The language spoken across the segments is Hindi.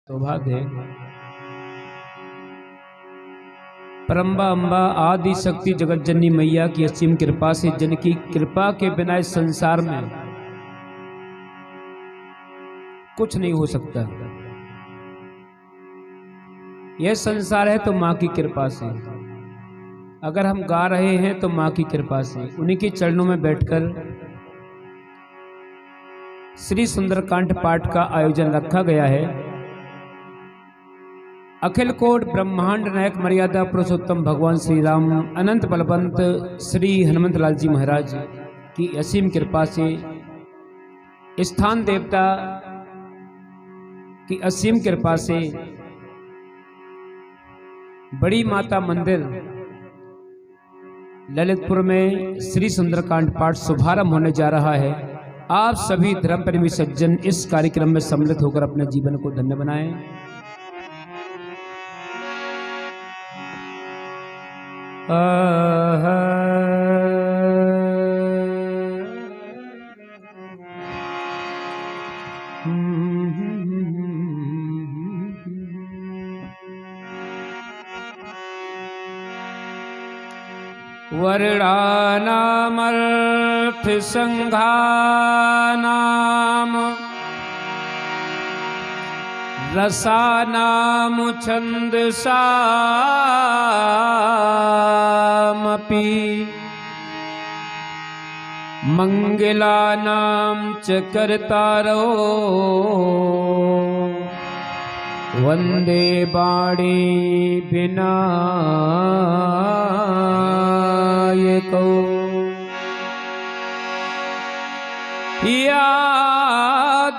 सौभाग्य है। परम्बा अम्बा आदि शक्ति जगत जननी मैया की असीम कृपा से, जन की कृपा के बिना इस संसार में कुछ नहीं हो सकता। यह संसार है तो माँ की कृपा से, अगर हम गा रहे हैं तो माँ की कृपा से। उन्हीं के चरणों में बैठकर श्री सुंदरकांड पाठ का आयोजन रखा गया है। अखिल कोट ब्रह्मांड नायक मर्यादा पुरुषोत्तम भगवान श्री राम अनंत बलवंत श्री हनुमंत लाल जी महाराज की असीम कृपा से, स्थान देवता की असीम कृपा से बड़ी माता मंदिर ललितपुर में श्री सुंदरकांड पाठ शुभारंभ होने जा रहा है। आप सभी धर्म प्रेमी सज्जन इस कार्यक्रम में सम्मिलित होकर अपने जीवन को धन्य बनाएं। वर्णानामर्थ संघानाम रसानाम छंदसामपि मंगलानाम च कर्तारो वंदे बाणी विनायको। या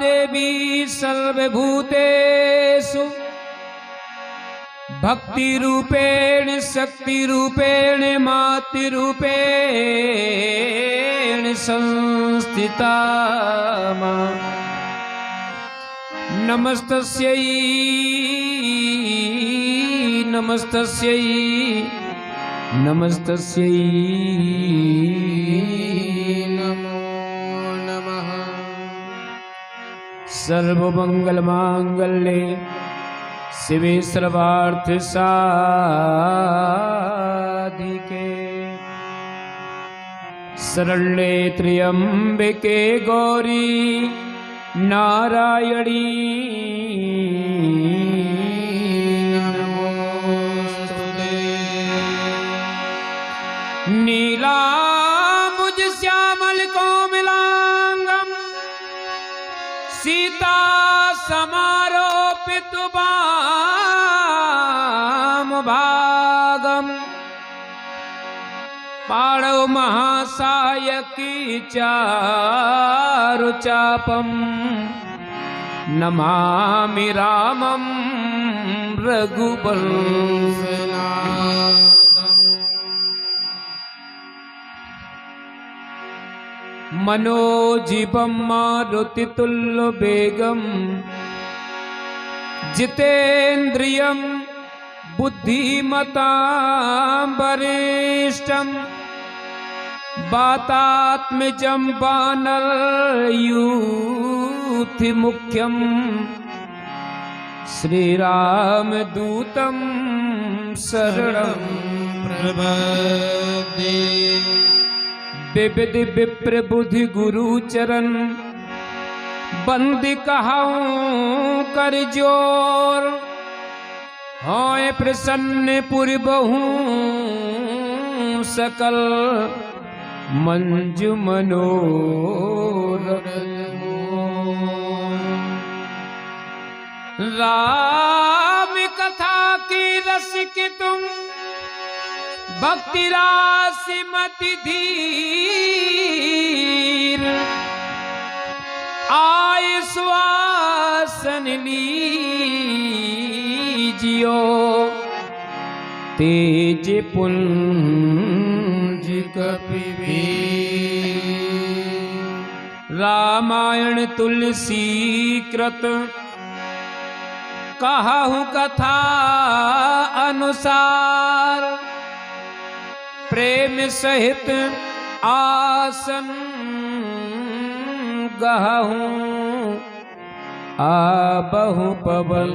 देवी सर्वभूतेषु भक्ति रूपेण शक्ति रूपेण मातृ रूपेण संस्थिता नमस्तस्यै नमस्तस्यै नमस्तस्यै नमो नमः। सर्वमंगलमांगल्ये शिवे सर्वार्थ साधिके शरण्ये त्र्यंबके गौरी नारायणी नमोस्तुते। नीलांबुज श्यामल कोमलांगम सीता समारोपित वाम भागम पाणव महासायकी चारुचापम नमामि रामं रघुवंशनाथम्। मनोजीवं मारुतितुल्यवेगं जितेन्द्रियं बुद्धिमतां वरिष्ठं वातात्मजं वानरयूथ मुख्यं श्रीरामदूतं शरणं प्रपद्ये। विविध विप्र बुद्धि गुरु चरण बंदी कहाऊं कर जोर होए प्रसन्न पुर बहु सकल मंजु मनोरथ। राम कथा की रसिक तुम भक्ति राशि मति धीर आय श्वासन लीजियो तेज पुंज कपिवीर। रामायण तुलसी कृत कहूँ कथा अनुसार प्रेम सहित आसन गहूँ आबहु पवन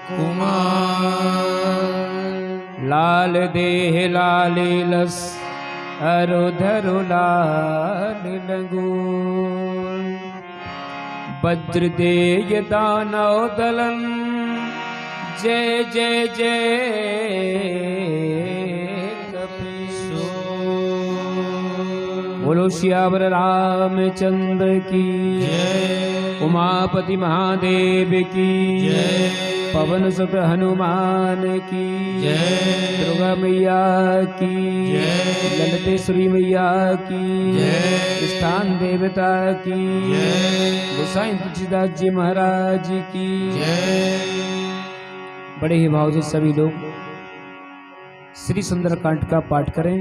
कुमार। लाल देह लाले लस अरुधरु लाल लगून। वज्र देय दानव दलन जय जय जय कपीसूर। बोलो श्यावर रामचंद्र की जय। उमापति महादेव की जय। पवन सुत हनुमान की जय। दुर्गा मैया की जय। ललितेश्वरी मैया की जय। स्थान देवता की जय। गोसाई तुलसीदास जी महाराज की जय। बड़े ही भाव से सभी लोग श्री सुंदरकांड का पाठ करें।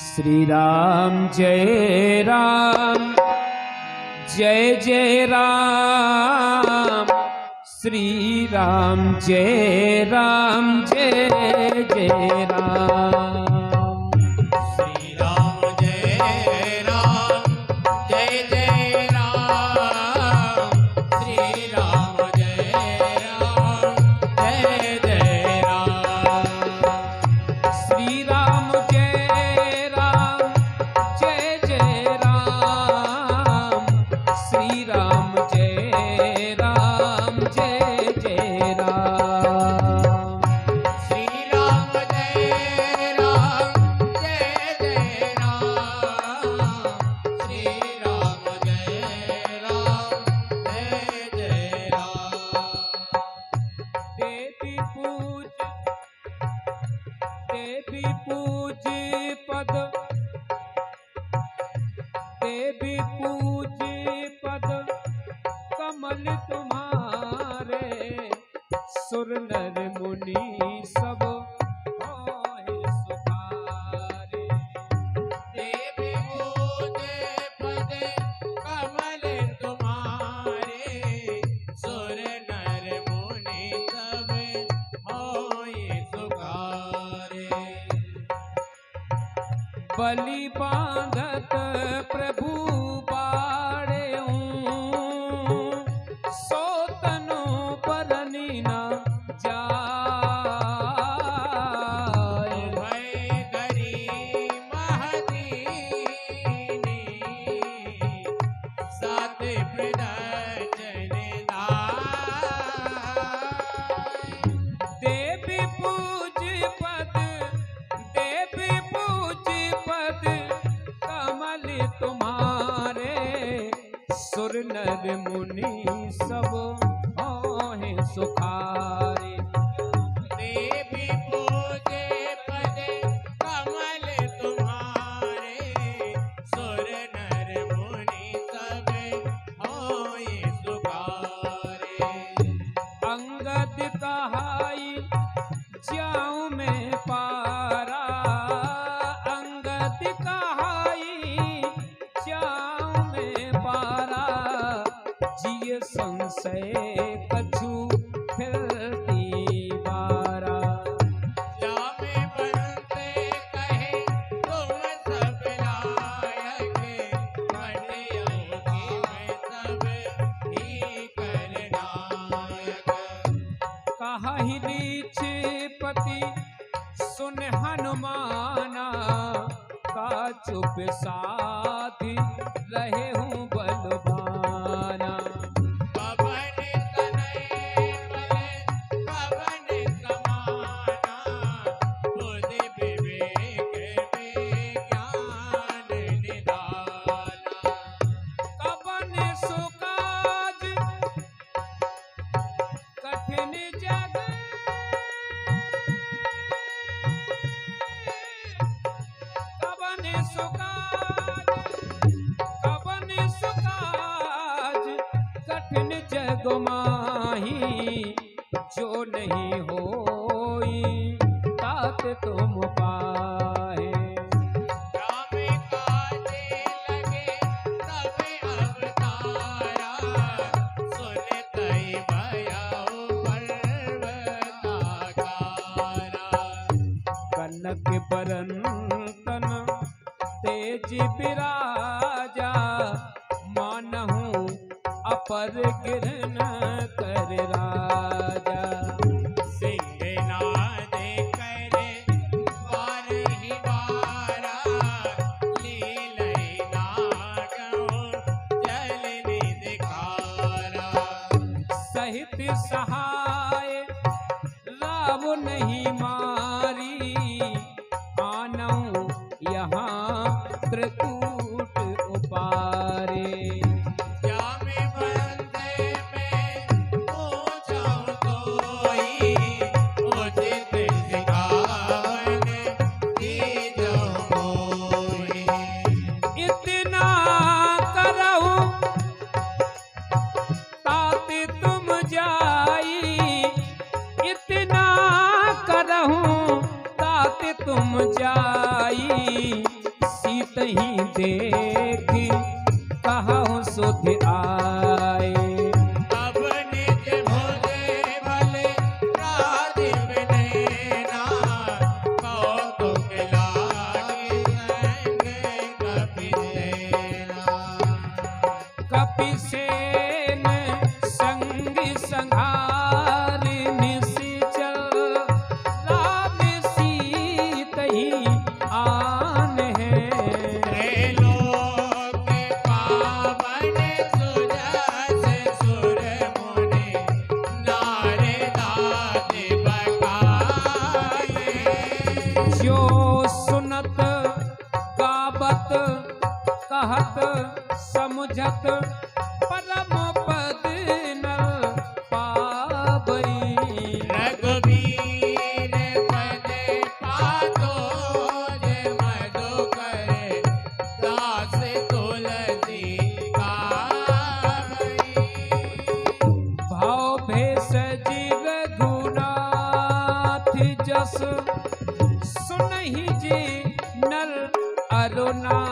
श्री राम जय राम जय जय राम। श्री राम जय राम जय जय राम। देवी पूजी पद कमल तुम्हारे। सुर नर मुनि सब होए सुखारे। देवी पूजे पद कमल तुम्हारे। सुर नर मुनि सब होए सुखारे। बलि बांधत प्रभु बाड़े सोतनो परनी न जाए। भय धरी महदीनी सात प्रदर्शन देवी पूज पद। देवी पूज पद कमल तुम्हारे। सुर नर मुनि सब होए सुखारे। देवी पूजे पद कमल तुम्हारे। सुर नर मुनि सब होए सुखारे। अंगद कहाई जाऊं मैं पारा। अंगद कहाई जाऊं मैं पारा। जिय संशय कछु फिरती बारा। जामे बनते कहे तुम सब लायक। बढ़ियों की मैं सब ही करनायक। कहा ही रीछ पति सुन हनुमाना। का चुप साथी रहे हूँ बलवाना। पवन तनय बल पवन समाना। बुद्धि विवेक विज्ञान निधाना। कवन सुकाज कठिन जग। कवन सुकाज कठिन जग माही। जो नहीं होई तात तुम पाए। राम काजे लगे सब अवतारा। सुनतई भयउ पर्वताकारा। कनक बरन तन तेज विराज। पर गिरन कर राजा। सिंहनाद करे बार ही बारा, लीलई नागो जल निधिकारा। सहित सहाय राव नहीं मारी, आनौ यहाँ त्रिकूट उपारे। जामे बंदे में पूछो कोई, उचित सिखावन दीजो मोई। इतना करहु ताते तुम जाई, इतना करहु ताते तुम जाई। सीत ही देख कहूँ सुध आए। अब निज भोजे भले राजीव नैना, कौतुक लागे संग कपिसेना। कपिसेन संग संहार निश्चल, राम सीत ही आन है। लोक पावन सुजस सुर मुनि, नारदाद बखाए। जो सुनत गावत कहत समझत, परम पद न पावई। रघुवीर पद पातो जे मधुकर, दास तुलसी गाई। भाव भेष जीव गुनाथ जस, सुनहि जी नर अरुणार।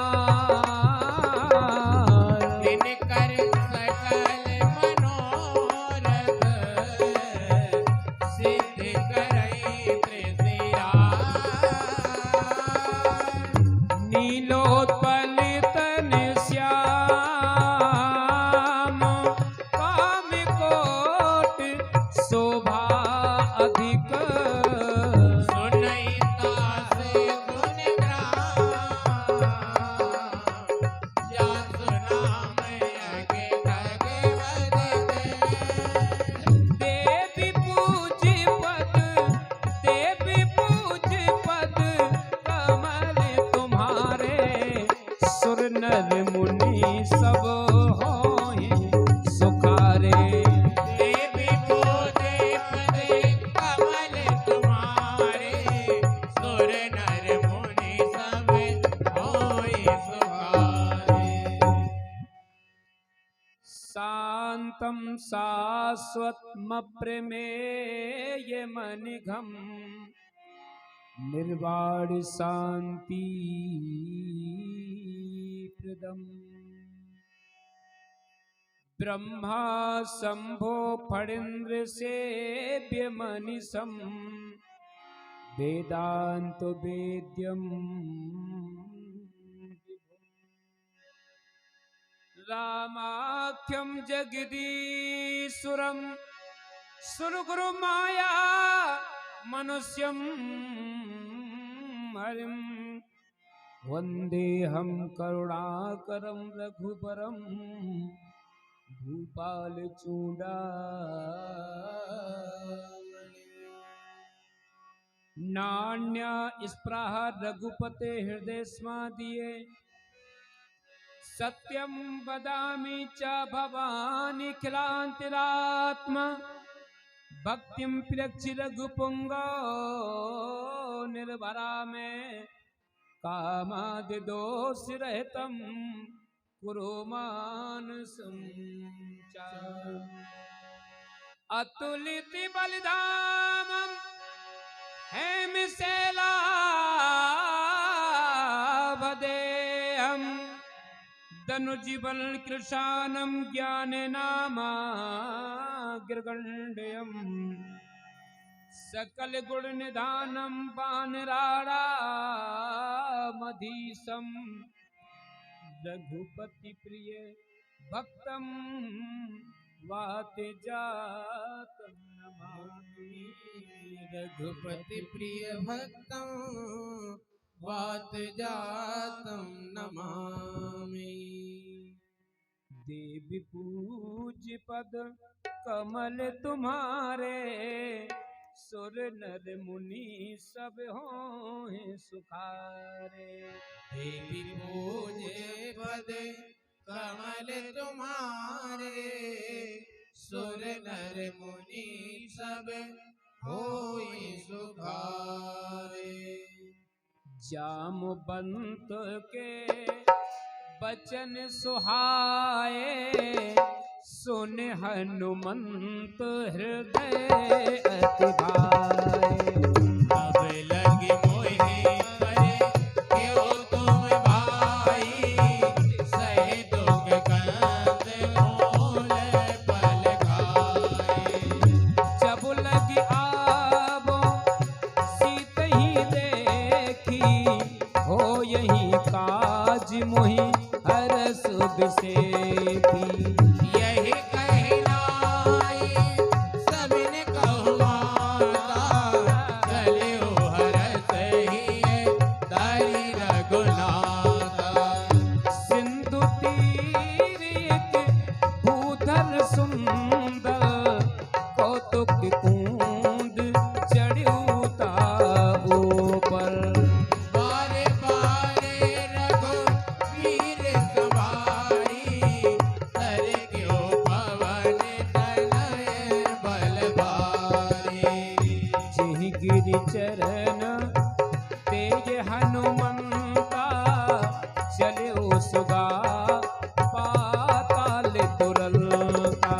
दिनकर सकल मनोरथ, सिद्ध करई त्रिसियार। नीलोत्पलित श्याम, काम कोट शोभा अधिक। सुनई तास गुण ग्राम, जा सुनाम अगे भगवत। देवी पूज पद, देवी पूज पद, कमल तुम्हारे। सुर नर मुनि सब होहि सुखारे। देवी पूजे पदे कमल तुम्हारे, सुर नर मुनि सब होय सुखारे। शांतं शाश्वतमप्रमेय मनिघं, निर्वाण शांति प्रदम्। ब्रह्मा शंभो फणीन्द्र सेव्य मनीषम्, वेदांत वेद्यम् रामाख्यं जगदीश्वरं, सुरगुरु माया मनुष्यं हरिं। वन्देऽहं करुणाकरं रघुबरं, भूपाल चूडामणिम्। नान्या स्पृह रघुपते हृदय स्मादिये, सत्यं वदामि च भवानि खिलान्तिरात्मा। भक्तिं प्रियक्षि रघुपुंगो निर्भरा में, कामादि दोष रहितं कुरु मानसं च। अतुलित बलिधामं हेमशैलावदेहं, धनुजीवन कृशानं ज्ञाननामाग्रगण्यम्। सकल गुण निधानं वानराणामधीशं, रघुपति प्रिय भक्तम वात जातम नमामि। रघुपति प्रिय भक्तं वात जातं नमामि। देवी पूज पद कमल तुम्हारे, सुर नर मुनि सब हों सुखारे। देवी पूजे पद कमल तुम्हारे, सुर नर मुनि सब होई सुखारे। जामवंत के बचन सुहाए, सुन हनुमंत हृदय अति भाए। अब लगे मोहे करे क्यों तुम भाई, सहे दुख कंद मूल पल खाए। जब लगी आवो सीत ही देखी, हो यही काज मोहि हरस बिसेखी। यही कहनाई सबने कहुआता, चलियो हरस ही दारी रघुनाथा। सिंधु तीर एक भूधर सुंदर, कौतुक कूंद चढ़ूता ऊपर। बारे बारे रघुवीर सवारी, तर क्यों पवन तनय बल भारी। जिहि गिरि चरण तेज हनुमंता, चले सुगा पाताल तुरंता।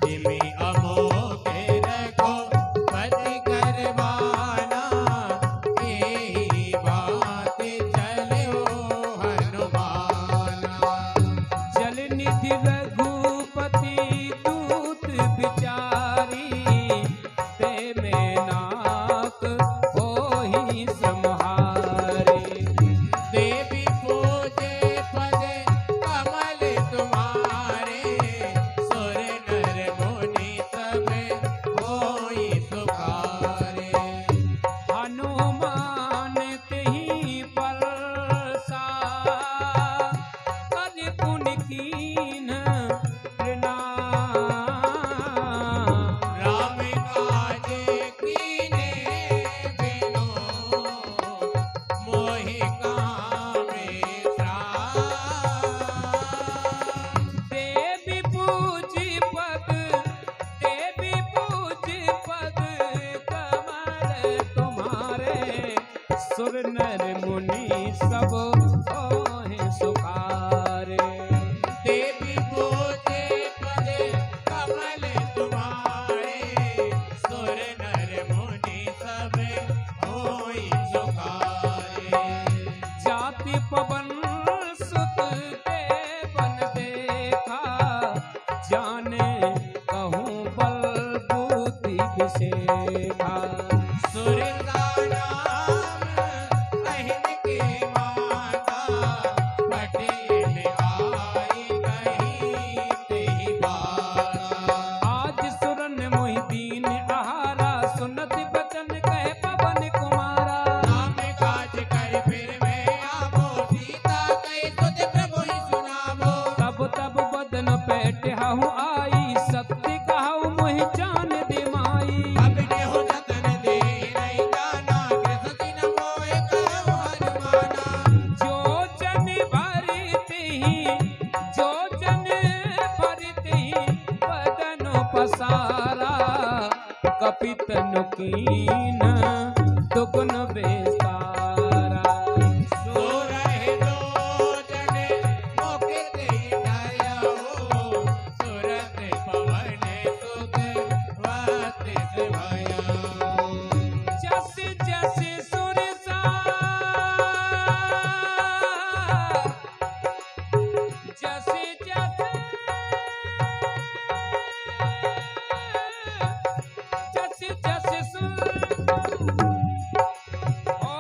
तिमि अमोघ रघुपति करवाना, एहि बात चलियो हनुमाना। जल निधि रघुपति दूत विचारी, ते में नाक होहि सम्हारे। देवी पूजे पद कमल तुम्हारे, सुर नर मुनि सब होई सुखारे। हनुमान तेहि परसा, कर पुन कीन प्रणाम। राम काज कीने बिनु, मोहि कामे त्राण। देवी पूजी पद, देवी पूजी पद कमल तुम्हारे, सुर नर मुनि सब होहि सुखारे। देवी पूजे पद कमल तुम्हारे, सुर नर मुनि सब होई सुखारे। जाति पवन सुत देवन देखा, जाने कहूँ बल बुद्धि विशेखा। सुर का नाम अहिन के माता, पटेल आई कहीं तेहि बाता। आज सुरन मोहि दीन आहारा, सुनति बचन कहे पवन कुमारा। नाम काज कर फिर में आवो, सीता कही तुझ प्रभु ही सुनावो। तब तब बदन पैठहु आई, सत्य कहु मोहि जान दे माई। अब देहु जतन दे नहीं जाना, कृष्ण न मोहि कहु हनुमाना। जो जन भरतिहि, जो जन भरतिहि, बदन पसारा। कपितनु कीन दुगुन बेसारा। सो रहे दो जने मोके ते ढायो, सुरत पवन सुत वात से भया। जस जस सुरसा, जस जस जस जस सुर, ओ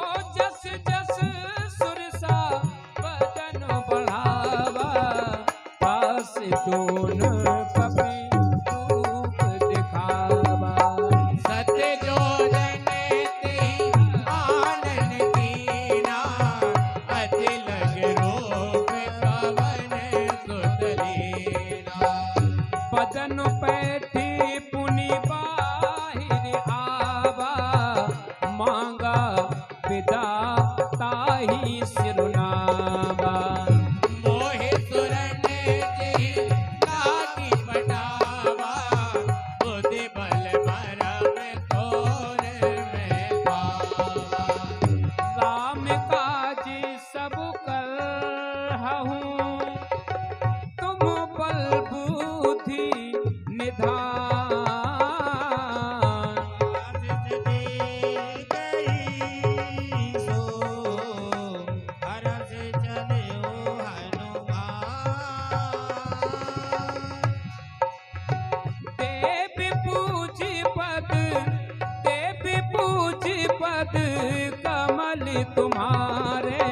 पदन पैठी पुनि बाहिर आवा, मांगा विदा ताही सिरुनावा। मोहि सुरन जी लागी पटावा, बुद्धि बल भरम घोर में पावा। राम काज सब करहूँ, तुम बल बुद्धि निधान। देव पूजी पद, देव पूजी पद कमल तुम्हारे,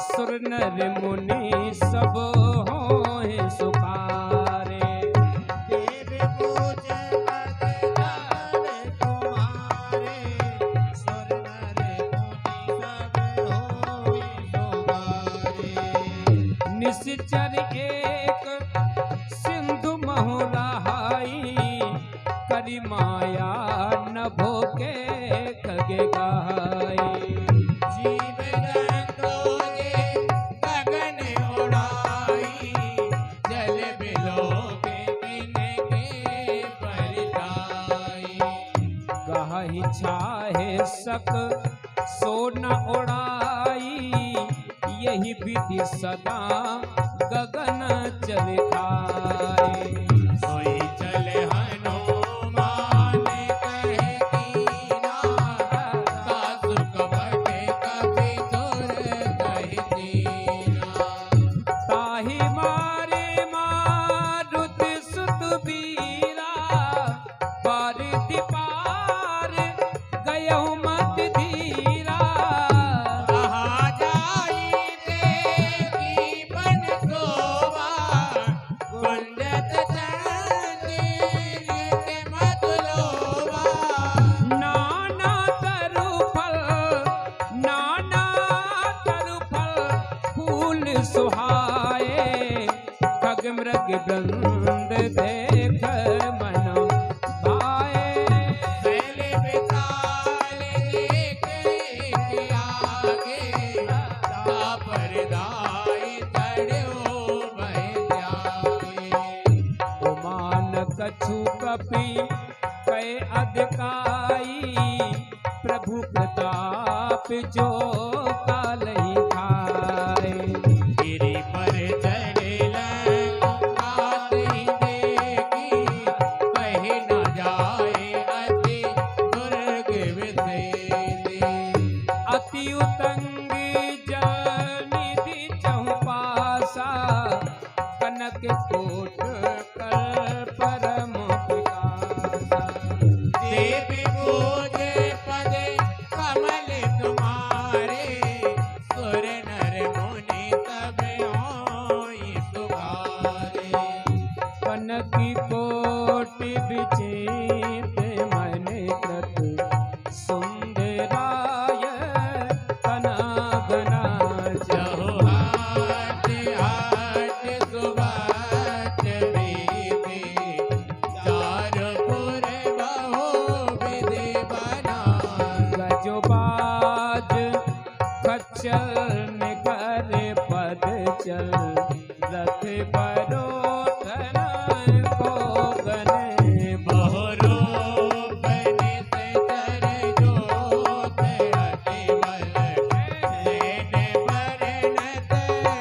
सुर नर मुनि सब हों सुखारे। निश्चर एक सिंधु महुराई, करी माया न भोके खगे गाई। जीव जंतोगे गगन उड़ाई, जल बिलोके तिनके परिताई। कहि छाहे सक सो न उड़ाई, यही विधि सदा गगन चल खाए। सोई चले हनुमान कहे कीना, कासुक बटे कपि तोर कहि दीना। ताहि मारे मारुति सुत बीरा, पारिति पार गयहु मत धीरा। कहा जाई देवी बन सोवा, कुंडत चंदीर के मत लोवा। नाना तरु फल, नाना तरु फल फूल सुहाए, खग मृग वृंद देख मन भाए। पहले विकाल देखे आगे, तापर दाई तड़ो भय जागे। उमान कछु कपि कै अधिकाई, प्रभु प्रताप जो कालहि खाए। गिरि पर चढ़े लंकात ही देखी, कहे न जाए अति दुर्ग विषेली। अति उतंग जलनिधि चहुपासा, कनक कोट कर परम प्रकाशा। देवी पूजे पद कमल तुम्हारे, सुर नर मुनि सब होई सुखारे। कनकी कोटि विचित मन कृत, सुंदराय कनगना जहो हाट हाट सुभाट बीते, चारपुर बहु विधि बना। गजबाज खच्चर निकर पद चल, रथ परोठन को गने। बहुरो बनित चर जोत, अति बल सेन बरनत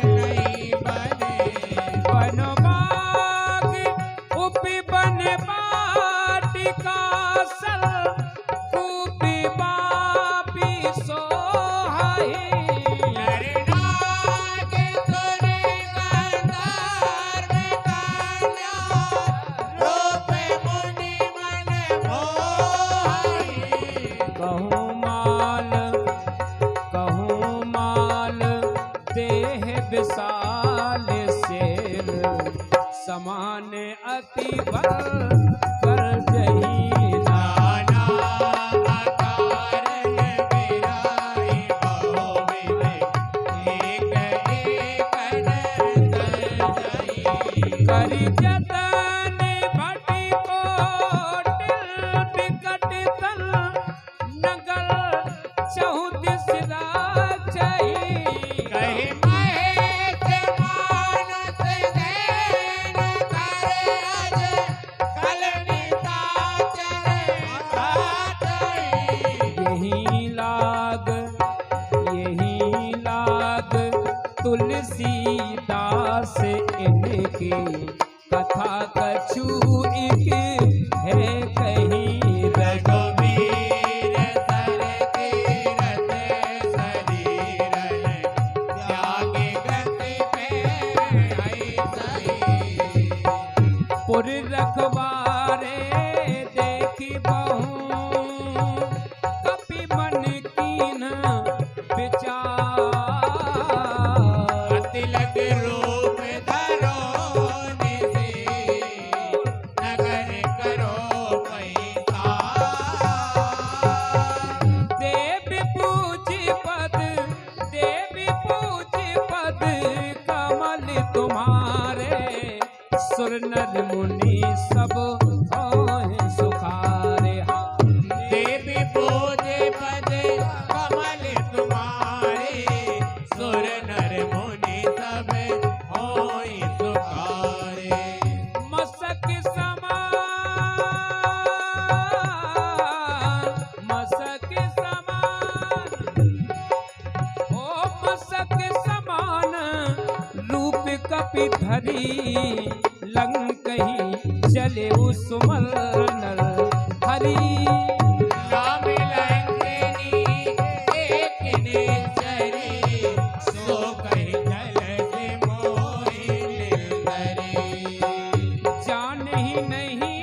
नहीं बने। बनबाग उपि बन बाटिका सल, कूपि बापी सोहाई। नरनाग सुर गंधर्व कन्या, रूप मुनि मन मोहि। कहूँ माल देह विशाल शेर, समान अति बल कर जही नाना अकारन बिराई बहु विधि, एक एक नर कर जाई। करी जतन भटी कोटिल बिकट तन नगर चहुदिस राचई कहि महेश मानस देन करे अज कल निशाचर आचई। यही लाग तुलसीदास इनके कथा कछु एक है कहीं रघुवीर सर तीरथ शरीरन त्यागे गति पे ऐसई। पुर रखवारे देखी बहु कपि मन कीन विचार तिलक रूप धरो निधि नगर करो पैसार। देवी पूज्य पद कमल तुम्हारे सुर नर मुनि सब होए सुखारे। देवी पूज्य पद कमल तुम्हारे सुर नर मुनि सब होई सुखारे। मसक समान ओ मसक समान रूप कपि धरी लंकही चले सुमल नर हरि। राम लंकिनी एक नेचरी सो कहि जल से मोहि निर्भरी। जानहि नहीं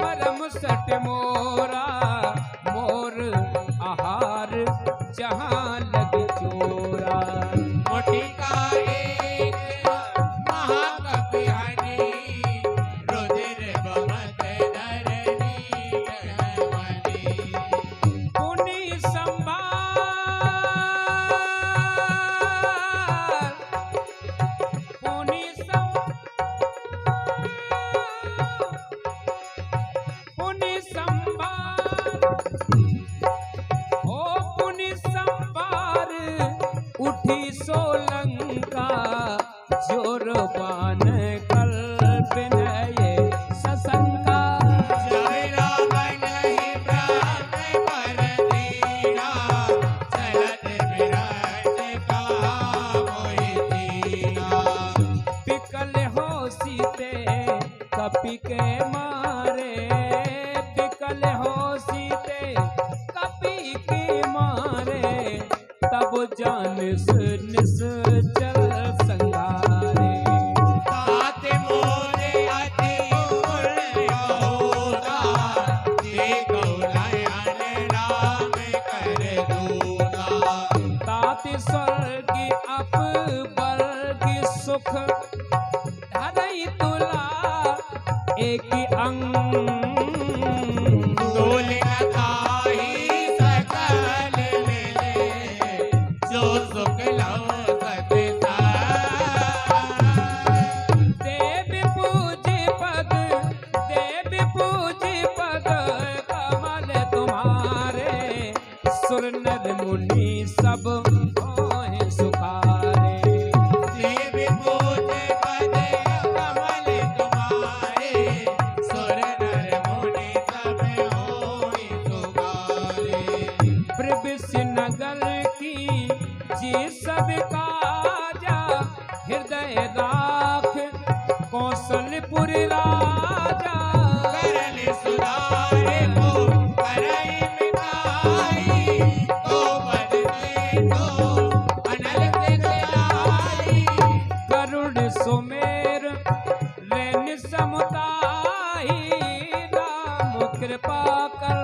मरम सट मोरा मोर आहार जहाँ लग चोरा। मुटिका एक महाकपि हनि रुधिर बमत धरनी जगमनि। पुनि संभार पुनि संभार उठी सोलंका जोर बान कल्प नय सशंका। जय रावण ही ब्रह्म पर दीना चलत विराज का मोहि दीना। बिकल हो सीते कपि के मारे बिकल हो सीते कपि के मारे तब जान निस चल संगारे। तात मोरे अति होता देखो नयन राम कर दूता। ताति स्वर्ग अप वर्ग सुख धरई तुला एक अंग। डोल न खाही सकल मिले जो सुख लो सकता। देवी पूज्य पद कमल तुम्हारे सुर नर मुनि सब होए सुखारे। देवी पूज्य पद कमल तुम्हारे सुर नर मुनि सब होई सुखारे। प्रविश नगर की जी सब काजा हृदय राख कौशलपुर राजा। करन सुधारे को करई मिटाई तो पद से तो अनल से दयाई। करुण सुमेर रैन समुदाई राम कृपा कर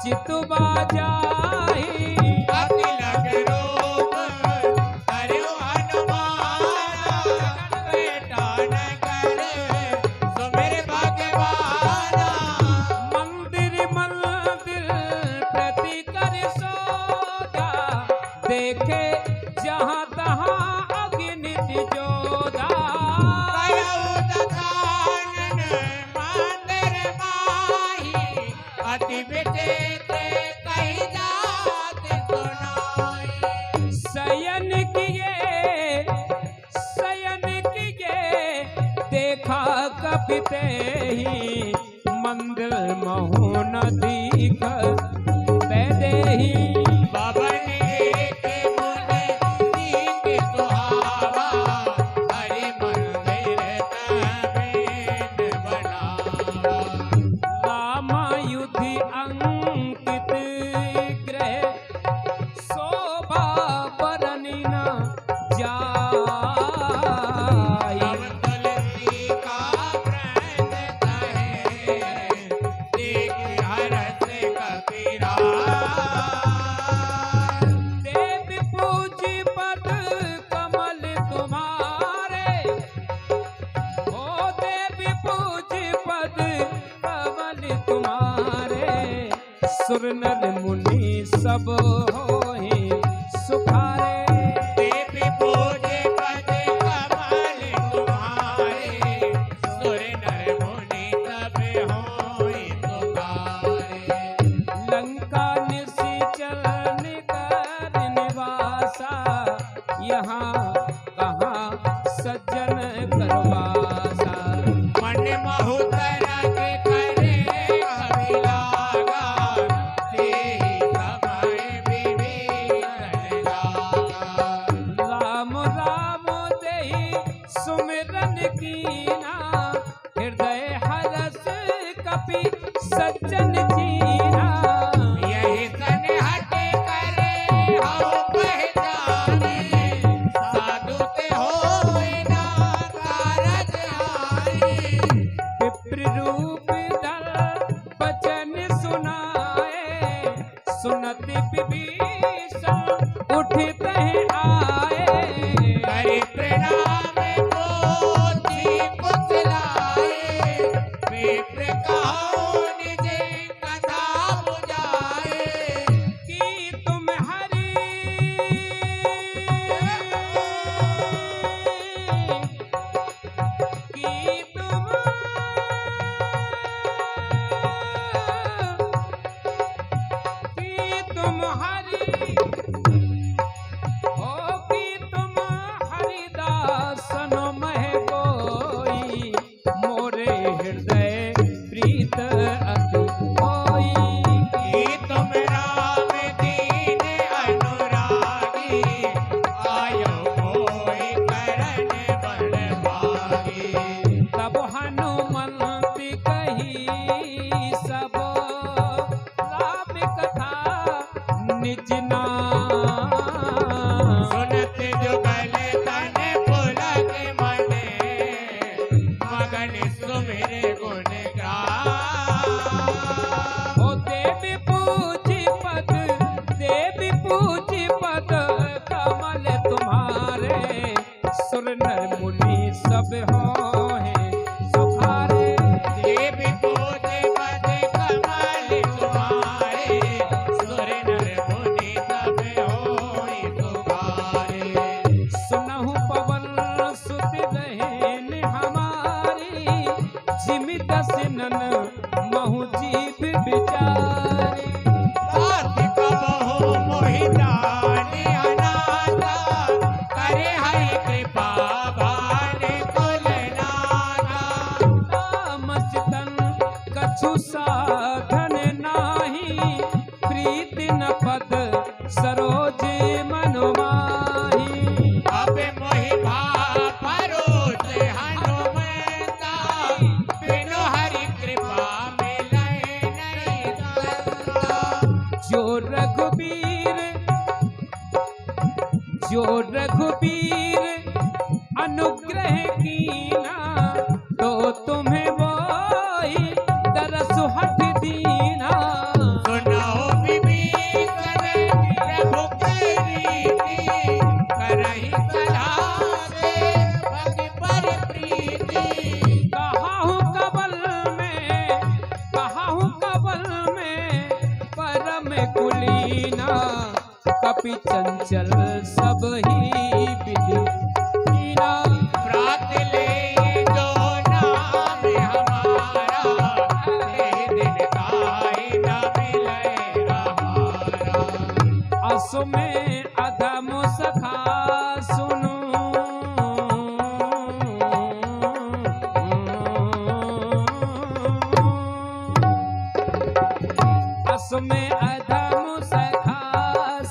चित बाजाई। अति लग रूप हरियो हनुमान बेटा न कर सुमिर भगवाना। मंदिर प्रति कर सोदा देखे जहाँ तहाँ अग्नि जोधा। कयऊ तथा कपिते ही मंदिर महु न दीख बैदेही बावन एक मुने दीख सुहावा हरि मंदिर तबेन बनावा रामायुधि अंकित ग्रह शोभा बरनी न जाय तब तुलसी का प्रण कहे देख हरस कबीरा देव पूजी पद कमल तुम्हारे ओ देव पूजी पद कमल तुम्हारे सुर नर मुनि सब होए सुखारे देवी पूजे पद कमल तुम्हारे सुर नर मुनि सब होई तुकारे लंका निश्चल निकर निवासा यहाँ कहाँ सज्जन करवासा मन महुतरा के करे अभिलागा तेहि समय विभीषण लागा राम राम देहि सुमिरन कीना हृदय हरस कपि सज्जन जीना यही सन हटे करे हम पहचाने साधु ते होए ना कारज हानि विप्र रूप धर बचन सुनाए सुनति विभीषण उठते आए हरि प्रणाम पोथी पुतलाए विप्र कहो निज कथा बुझाए कि तुम हरि कि तुम कि तुम हरि ओ कि तुम हरिदासन मह कोई मोरे हृदय प्रीत अति होई कि तुम राम दीन अनुरागी आयो मोहि करण बड़ भागी तब हनुमंत कही सब राम कथा निज नाम सुनत जुगल तन पुलक मने मगन सुमिर गुण गान ओ देवी पूजी पद कमल तुम्हारे सुर नर मुनि सब होए सुखारे देवी पूजे पद कमल तुम्हारे सुर नर मुनि सब होई तुम्हारे सुनहु पवन सुत बहन हमारी जिमि दस नन महु जीव बिचारी कार्तिक बहु मोहि दान अनाथा करे हरि कृपा भान कुल नाथा तामसितन कछु साधन नाही प्रीति न पद सरोज मनु माही अब मोहि परोस हनुमंता बिनु हरि कृपा मिलै नहीं संता जो रघुबीर अनुग्रह कीना तो तुम्हें वही दरस हट दीना सुनाओ विभीषण प्रभु की रीति करहि सलाह से भग पर प्रीति कहाहू कबल में परम कुलीना कपि चंचल सब ही विधि कीना प्रात ले जो नाम हमारा ते दिन काई न मिलै आहारा असो में अधम सखा सुनो सुमे अधम सखा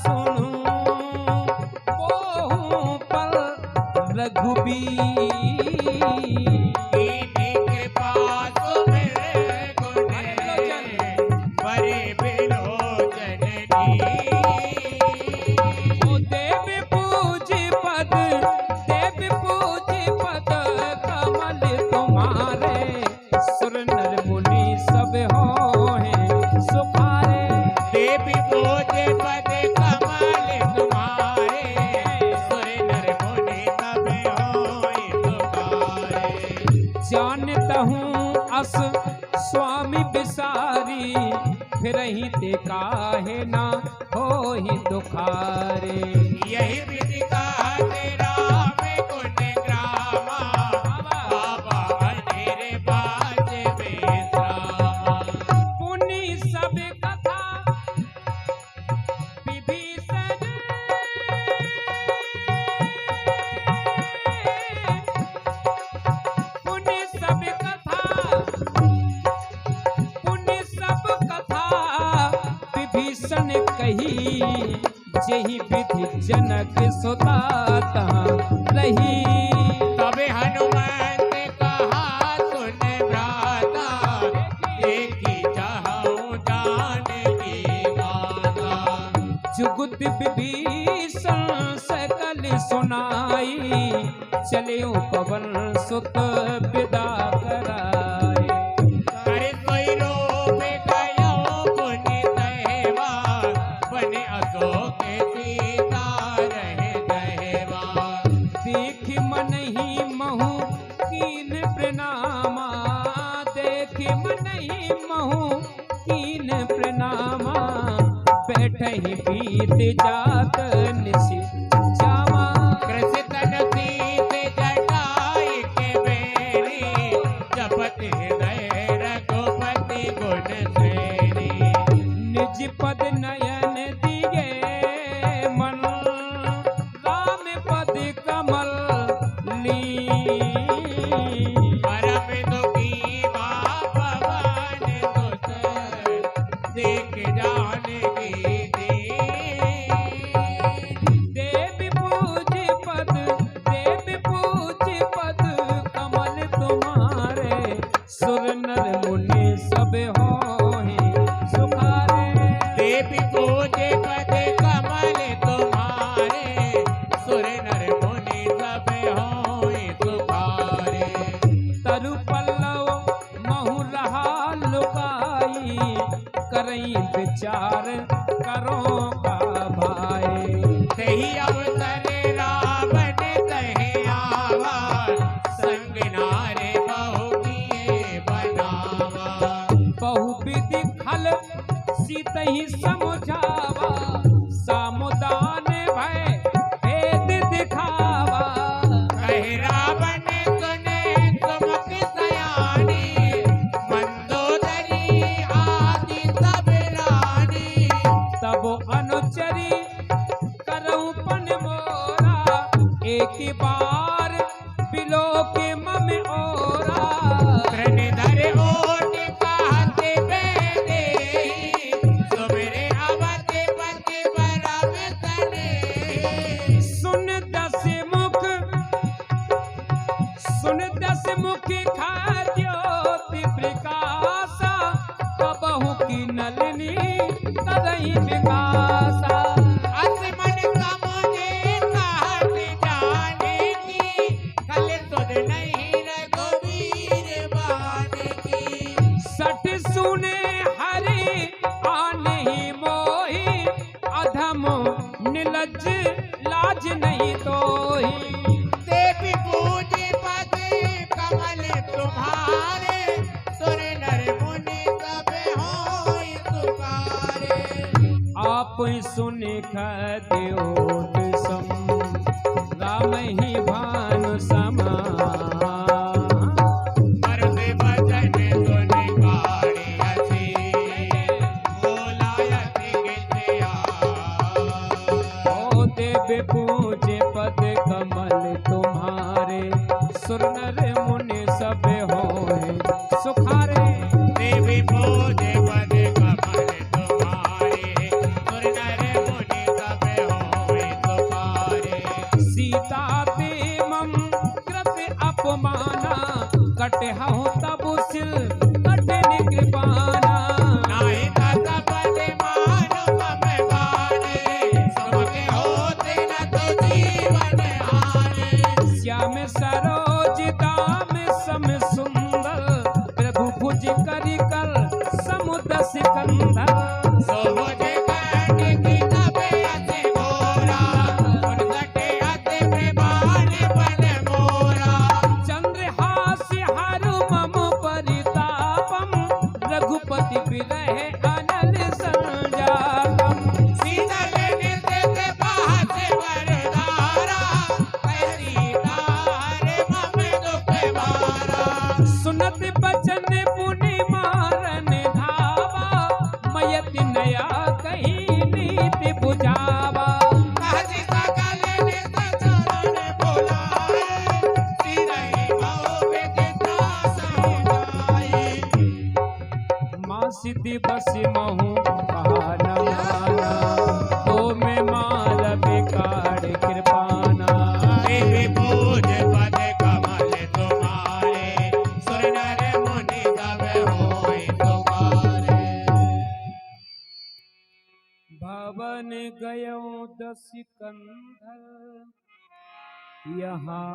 सुनु बोहूं पर रघुबीर कीनी कृपा सुमिर गुण बरे बिलोचन ओ देव पूज पद कमल तुम्हारे सुर नर मुनि सब होए सुखारे देवी पूजे पद कमल तुम्हारे सुर नर मुनि सब होय तुकारे जानता हूँ अस स्वामी बिसारी फिरहि ते काहे ना होहि दुखारे यही विधि का तेरा में गुण ग्रामा बाबा अनेरे बाजे बेसरामा पुनि सब कथा विभीषण पुनि सब कथा विभीषण कही जही विधि जनक सुता रही तबे हनुमंत कहा सुन भ्राता देखी चाहूं जान की गाथा जुगुत विभीषण सकल सुनाई चले पवन सुत विदा कराए करे कोई रूप गयो पुनि दहेवा बने अशोक सीता रहे दहेवा देख मन ही महु कीन प्रणामा देख मन ही महु कीन प्रणामा बैठे ही बीत जात निशि जावा कृषि तन सीत जटाई के बेरी जपत हृदय रघुपति गुण श्रेणी निज पद नयन दिए मन राम पद कमल ली परम दुखी बाप बन सुत देख जान की दीन देव पूज पद कमल तुम्हारे सुर नर मुनि सब होए सुखारे देवी पूजे पद कमल तुम्हारे सुर नर मुनि सब होय तुकारे तरु पल्लव महु रहा लुकाई करई विचार करो का भाई तही अवसर रावण कहे आवा संग नारे बहु किए बनावा बहुविधि खल सीत ही समझावा सामुदान भय भेद दिखावा कहे रावण सुने सुमुख सयानी मंदोदरी आदि सब रानी तब अनुचरी करऊं पन मोरा एक बार बिलो के मम ओरा प्रणधर ओट कहते बेदे सुमेरे अवते पति बरम तने सुन दस मुख खाद्योति प्रकाशा कबहु की नलिनी तदहि विकासा असमन कमने कहत जाने की कल सुध नहीं रघुवीर बाने की सठ सुने हरि आने ही मोहि अधम निलज लाज नहीं तोहि देवी पूजे पद कमल तुम्हारे सुर नर मुनि सब होय तुकारे आप सुने खद्योत सम राम ही भानु समा मर्द भजन सुन काढ़े हसी बोलायत गितया ओ देव पूजे पद कमल तुम्हारे सुर नर मुनि सब होए सुखारे देवी पूजे पद कमल तुम्हारे अति विरह अनल संजातम। शीतल निर्देश पास वरदारा, ऐसी तार मम दुख भारा। सुनत बचन पुनि मारन धावा, मयति नया कही नीति बुझावा। कहति सकल नित चरण बुलाए, सिरहि भव विदिता सहि जाए। माँ सिद्धि बस महु कहा न माना, तो में मार बिगाड़ कृपाना। देवी पूज पद कमल तुम्हारे, सुर नर मुनि सब होय तुम्हारे। भवन गयो दस कंधर, यहाँ